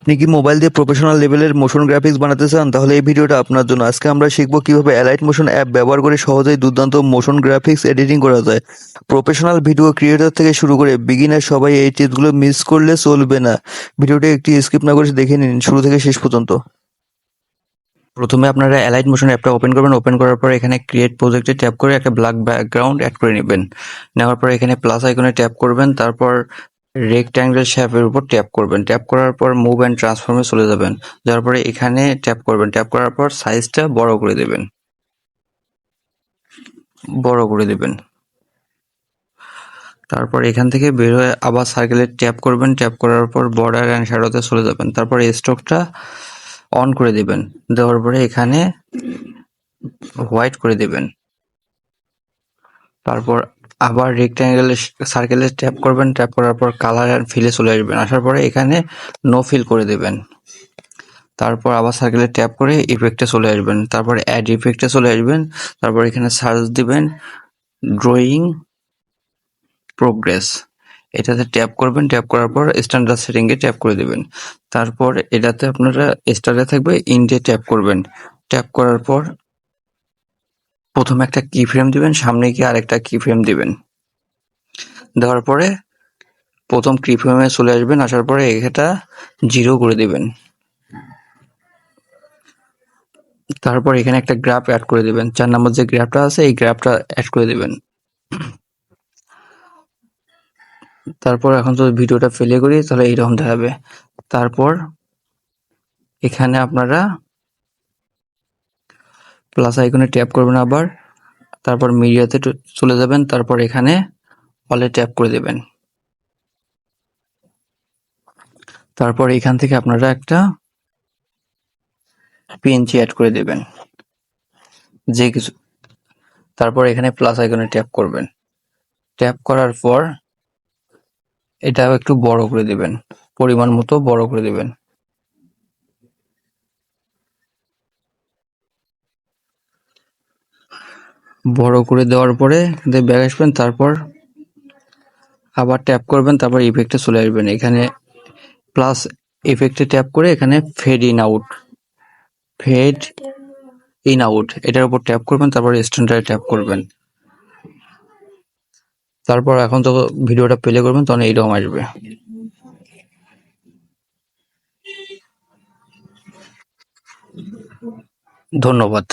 আপনি কি মোবাইল দিয়ে প্রফেশনাল লেভেলের মোশন গ্রাফিক্স বানাতে চান? তাহলে এই ভিডিওটা আপনার জন্য। আজকে আমরা শিখব কিভাবে অ্যালাইট মোশন অ্যাপ ব্যবহার করে সহজেই দুর্দান্ত মোশন গ্রাফিক্স এডিটিং করা যায়। প্রফেশনাল ভিডিও ক্রিয়েটর থেকে শুরু করে বিগিনার সবাই এই টিপসগুলো মিস করলে চলবে না। ভিডিওটি একটি স্কিপ না করে দেখে নিন শুরু থেকে শেষ পর্যন্ত। প্রথমে আপনারা অ্যালাইট মোশন অ্যাপটা ওপেন করবেন। ওপেন করার পর এখানে ক্রিয়েট প্রজেক্টে ট্যাপ করে একটা ব্ল্যাক ব্যাকগ্রাউন্ড অ্যাড করে নেবেন। নেওয়ার পর এখানে প্লাস আইকনে ট্যাপ করবেন, তারপর রেক্ট্যাঙ্গেল শেপের উপর ট্যাপ করবেন। ট্যাপ করার পর মুভ অ্যান্ড ট্রান্সফর্মে চলে যাবেন। যাওয়ার পরে এখানে ট্যাপ করবেন। ট্যাপ করার পর সাইজটা বড় করে দেবেন। তারপর এখান থেকে বের হয়ে আবার সার্কেলে ট্যাপ করবেন। ট্যাপ করার পর বর্ডার অ্যান্ড শ্যাডোতে চলে যাবেন। তারপর স্ট্রোকটা অন করে দেবেন। দেওয়ার পরে এখানে হোয়াইট করে দেবেন। তারপর আবার রেক্ট্যাঙ্গেল সার্কেলে ট্যাপ করবেন। ট্যাপ করার পর কালার অ্যান্ড ফিলে চলে আসবেন। আসার পরে এখানে নো ফিল করে দেবেন। তারপর আবার সার্কেলে ট্যাপ করে ইফেক্টে চলে আসবেন। তারপর অ্যাড ইফেক্টে চলে আসবেন। তারপর এখানে সার্চ দিবেন ড্রয়িং প্রোগ্রেস, এটাতে ট্যাপ করবেন। ট্যাপ করার পর স্ট্যান্ডার্ড সেটিংয়ে ট্যাপ করে দেবেন। তারপর এটাতে আপনারা স্টারে থাকবে ইন্ডে ট্যাপ করবেন। ট্যাপ করার পর প্রথমে একটা কি ফ্রেম দিবেন, সামনে গিয়ে আরেকটা কি ফ্রেম দিবেন। দেওয়ার পরে প্রথম কি ফ্রেমে চলে আসবেন। আসার পরে এটা 0 করে দিবেন। তারপর এখানে একটা গ্রাফ অ্যাড করে দিবেন। 4 নম্বর যে গ্রাফটা আছে এই গ্রাফটা অ্যাড করে দিবেন। তারপর এখন যদি ভিডিওটা প্লে করি তাহলে এইরকম দেখাবে। তারপর এখানে আপনারা প্লাস আইকনে ট্যাপ করবেন আবার। তারপর মিডিয়াতে চলে যাবেন। তারপর এখানে অলে ট্যাপ করে দেবেন। তারপর এখান থেকে আপনারা একটা পিএনজি অ্যাড করে দেবেন যে কিছু। তারপর এখানে প্লাস আইকনে ট্যাপ করবেন। ট্যাপ করার পর এটাও একটু বড় করে দেবেন, পরিমাণ মতো বড় করে দেবেন। বড় করে দেওয়ার পরে ব্যাক আসবেন। তারপর আবার ট্যাপ করবেন। তারপর ইফেক্টে চলে আসবেন। এখানে প্লাস ইফেক্টে ট্যাপ করে এখানে ফেড ইন আউট এটার উপর ট্যাপ করবেন। তারপর স্ট্যান্ডার্ডে ট্যাপ করবেন। তারপর এখন তো ভিডিওটা প্লে করবেন তখন এইরকম আসবে। ধন্যবাদ।